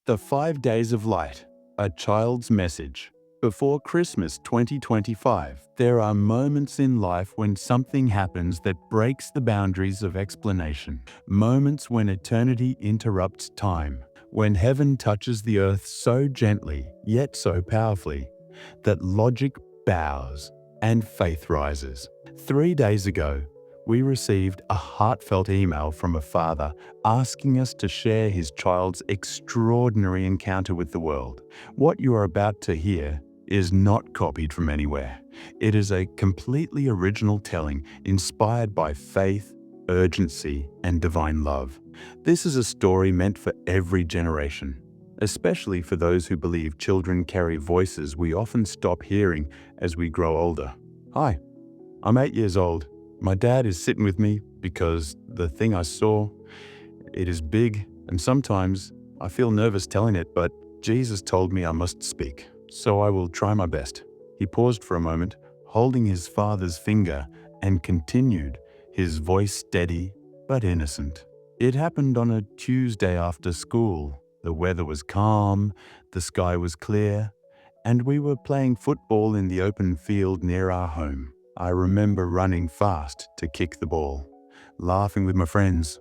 The 5 Days of Light, a child's message. Before Christmas 2025, there are moments in life when something happens that breaks the boundaries of explanation. Moments when eternity interrupts time. When heaven touches the earth so gently, yet so powerfully, that logic bows and faith rises. 3 days ago, we received a heartfelt email from a father asking us to share his child's extraordinary encounter with the world. What you are about to hear is not copied from anywhere. It is a completely original telling inspired by faith, urgency, and divine love. This is a story meant for every generation, especially for those who believe children carry voices we often stop hearing as we grow older. Hi, I'm 8 years old. My dad is sitting with me because the thing I saw, it is big, and sometimes I feel nervous telling it, but Jesus told me I must speak, so I will try my best. He paused for a moment, holding his father's finger, and continued, his voice steady but innocent. It happened on a Tuesday after school. The weather was calm, the sky was clear, and we were playing football in the open field near our home. I remember running fast to kick the ball, laughing with my friends.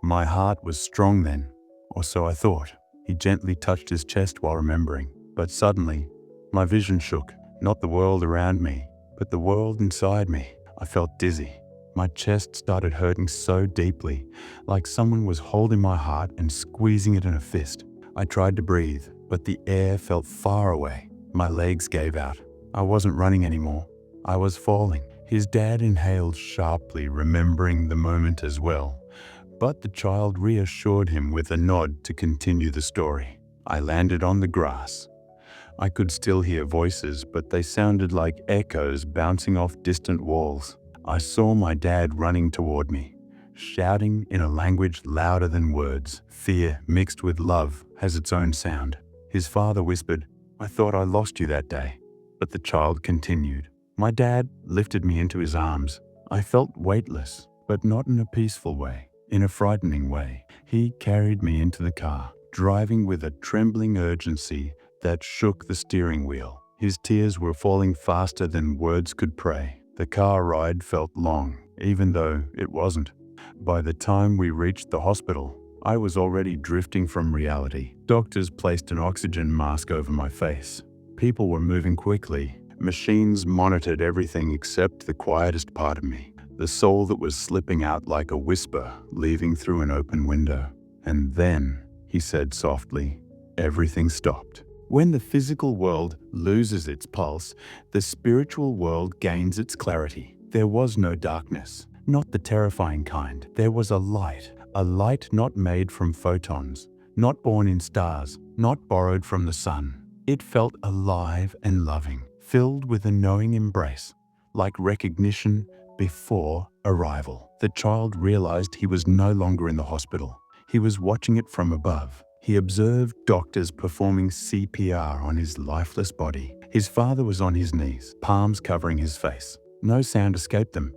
My heart was strong then, or so I thought. He gently touched his chest while remembering. But suddenly, my vision shook, not the world around me, but the world inside me. I felt dizzy. My chest started hurting so deeply, like someone was holding my heart and squeezing it in a fist. I tried to breathe, but the air felt far away. My legs gave out. I wasn't running anymore. I was falling. His dad inhaled sharply, remembering the moment as well. But the child reassured him with a nod to continue the story. I landed on the grass. I could still hear voices, but they sounded like echoes bouncing off distant walls. I saw my dad running toward me, shouting in a language louder than words. Fear mixed with love has its own sound. His father whispered, "I thought I lost you that day." But the child continued. My dad lifted me into his arms. I felt weightless, but not in a peaceful way, in a frightening way. He carried me into the car, driving with a trembling urgency that shook the steering wheel. His tears were falling faster than words could pray. The car ride felt long, even though it wasn't. By the time we reached the hospital, I was already drifting from reality. Doctors placed an oxygen mask over my face. People were moving quickly. Machines monitored everything except the quietest part of me, the soul that was slipping out like a whisper, leaving through an open window. And then, he said softly, everything stopped. When the physical world loses its pulse, the spiritual world gains its clarity. There was no darkness, not the terrifying kind. There was a light not made from photons, not born in stars, not borrowed from the sun. It felt alive and loving, filled with a knowing embrace, like recognition before arrival. The child realized he was no longer in the hospital. He was watching it from above. He observed doctors performing CPR on his lifeless body. His father was on his knees, palms covering his face. No sound escaped them,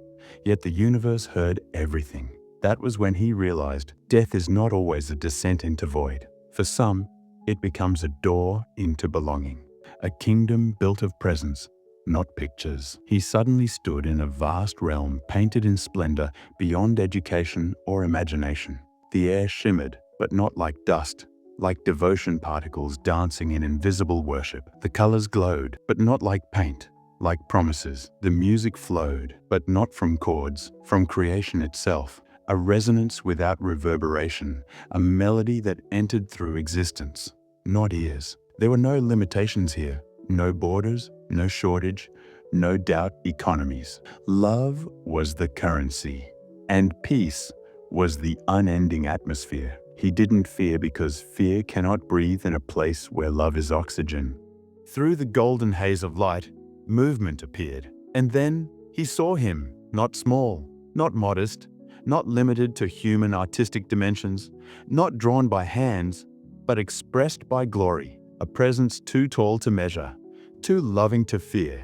yet the universe heard everything. That was when he realized death is not always a descent into void. For some, it becomes a door into belonging. A kingdom built of presence, not pictures. He suddenly stood in a vast realm painted in splendor beyond education or imagination. The air shimmered, but not like dust, like devotion particles dancing in invisible worship. The colors glowed, but not like paint, like promises. The music flowed, but not from chords, from creation itself. A resonance without reverberation, a melody that entered through existence, not ears. There were no limitations here, no borders, no shortage, no doubt economies. Love was the currency, and peace was the unending atmosphere. He didn't fear because fear cannot breathe in a place where love is oxygen. Through the golden haze of light, movement appeared. And then he saw him, not small, not modest, not limited to human artistic dimensions, not drawn by hands, but expressed by glory. A presence too tall to measure, too loving to fear,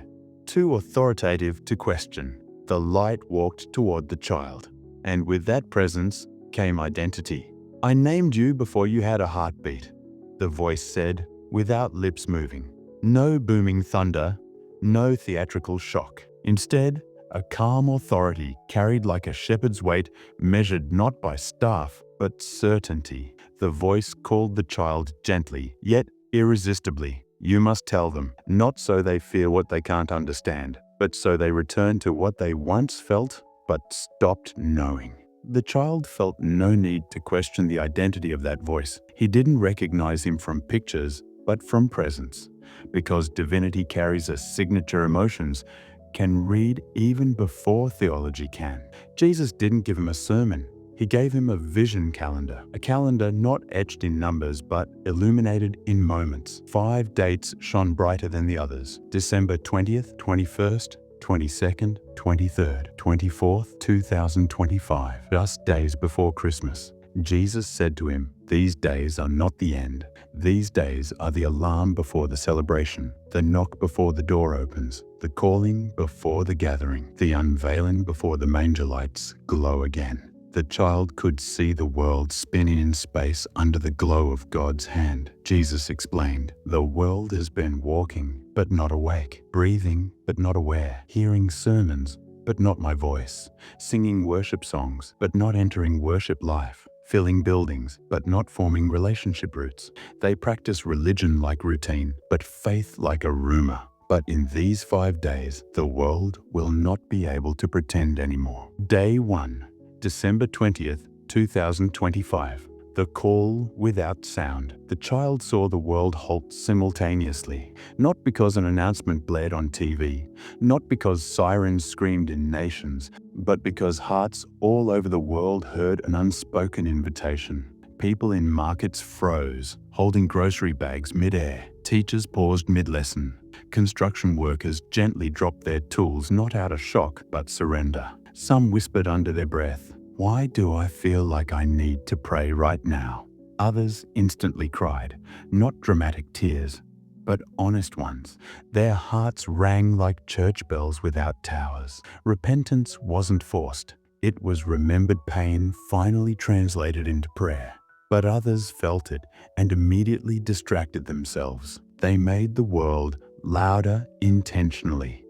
too authoritative to question. The light walked toward the child, and with that presence came identity. I named you before you had a heartbeat. the voice said, without lips moving. No booming thunder, no theatrical shock. Instead, a calm authority carried like a shepherd's weight, measured not by staff, but certainty. The voice called the child gently, yet irresistibly. You must tell them, not so they fear what they can't understand, but so they return to what they once felt, but stopped knowing. The child felt no need to question the identity of that voice. He didn't recognize him from pictures, but from presence. Because divinity carries a signature emotions, can read even before theology can. Jesus didn't give him a sermon. He gave him a vision calendar, a calendar not etched in numbers but illuminated in moments. 5 dates shone brighter than the others. December 20th, 21st, 22nd, 23rd, 24th, 2025, just days before Christmas. Jesus said to him, "These days are not the end. These days are the alarm before the celebration, the knock before the door opens, the calling before the gathering, the unveiling before the manger lights glow again." The child could see the world spinning in space under the glow of God's hand. Jesus explained, "The world has been walking, but not awake, breathing, but not aware, hearing sermons, but not my voice, singing worship songs, but not entering worship life, filling buildings, but not forming relationship roots. They practice religion like routine, but faith like a rumor. But in these 5 days, the world will not be able to pretend anymore." Day 1. December 20th, 2025. The call without sound. The child saw the world halt simultaneously, not because an announcement blared on TV, not because sirens screamed in nations, but because hearts all over the world heard an unspoken invitation. People in markets froze, holding grocery bags mid-air. Teachers paused mid-lesson. Construction workers gently dropped their tools, not out of shock, but surrender. Some whispered under their breath, "Why do I feel like I need to pray right now?" Others instantly cried, not dramatic tears, but honest ones. Their hearts rang like church bells without towers. Repentance wasn't forced. It was remembered pain finally translated into prayer. But others felt it and immediately distracted themselves. They made the world louder intentionally,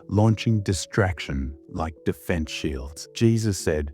launching distraction like defense shields. Jesus said,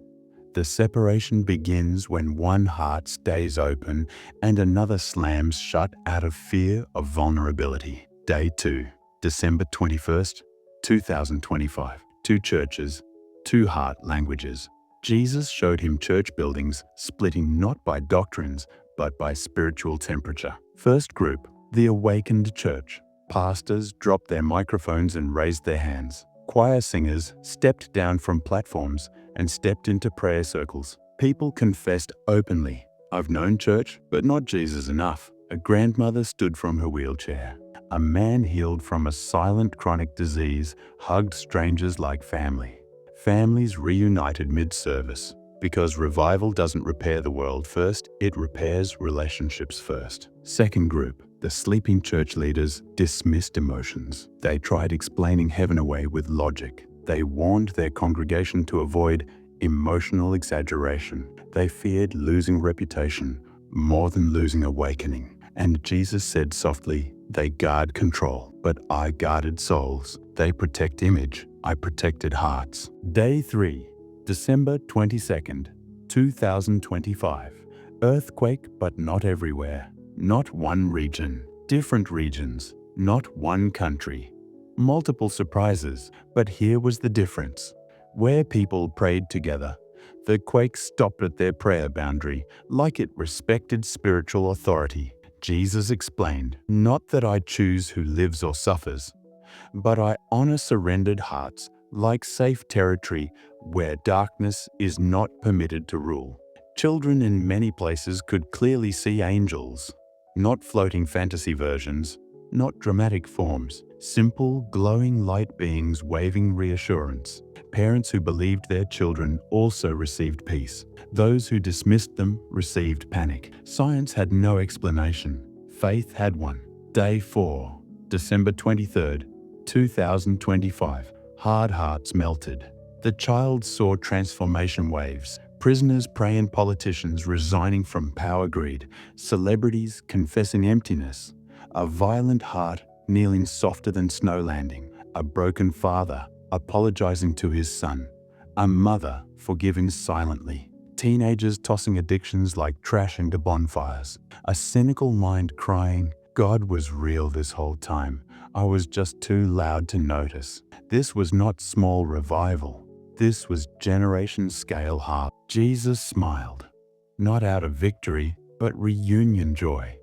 "The separation begins when one heart stays open and another slams shut out of fear of vulnerability." Day 2, December 21st, 2025. 2 churches, 2 heart languages. Jesus showed him church buildings splitting not by doctrines, but by spiritual temperature. First group, the awakened church. Pastors dropped their microphones and raised their hands. Choir singers stepped down from platforms and stepped into prayer circles. People confessed openly, "I've known church, but not Jesus enough." A grandmother stood from her wheelchair. A man healed from a silent chronic disease hugged strangers like family. Families reunited mid-service. Because revival doesn't repair the world first, it repairs relationships first. Second group, the sleeping church leaders dismissed emotions. They tried explaining heaven away with logic. They warned their congregation to avoid emotional exaggeration. They feared losing reputation more than losing awakening. And Jesus said softly, "They guard control, but I guarded souls. They protect image, I protected hearts." Day 3, December 22nd, 2025. Earthquake, but not everywhere. Not one region. Different regions. Not one country. Multiple surprises, but here was the difference. Where people prayed together, the quake stopped at their prayer boundary, like it respected spiritual authority. Jesus explained, "Not that I choose who lives or suffers, but I honor surrendered hearts like safe territory where darkness is not permitted to rule." Children in many places could clearly see angels, not floating fantasy versions, not dramatic forms, simple, glowing light beings waving reassurance. Parents who believed their children also received peace. Those who dismissed them received panic. Science had no explanation. Faith had one. Day 4, December 23rd, 2025. Hard hearts melted. The child saw transformation waves, Prisoners praying, politicians resigning from power greed, celebrities confessing emptiness, a violent heart kneeling softer than snow landing, a broken father apologizing to his son, a mother forgiving silently, teenagers tossing addictions like trash into bonfires, a cynical mind crying, God was real this whole time. I was just too loud to notice. This was not small revival. This was generation-scale heart. Jesus smiled, not out of victory, but reunion joy.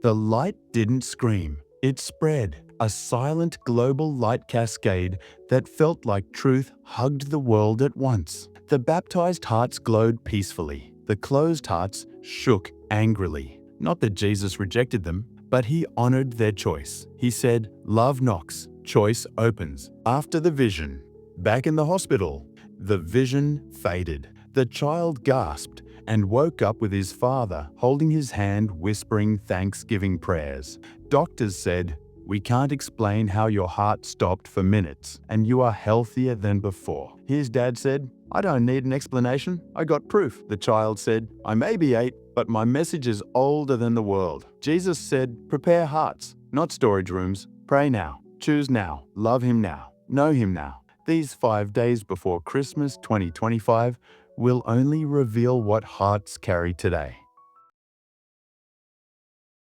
The light didn't scream. It spread, a silent global light cascade that felt like truth hugged the world at once. The baptized hearts glowed peacefully. The closed hearts shook angrily. Not that Jesus rejected them, but he honored their choice. He said, "Love knocks, choice opens." After the vision, back in the hospital, the vision faded. The child gasped and woke up with his father holding his hand, whispering thanksgiving prayers. Doctors said, "We can't explain how your heart stopped for minutes, and you are healthier than before." His dad said, "I don't need an explanation. I got proof." The child said, "I may be 8, but my message is older than the world." Jesus said, "Prepare hearts, not storage rooms. Pray now. Choose now. Love him now. Know him now." These 5 days before Christmas 2025 will only reveal what hearts carry today.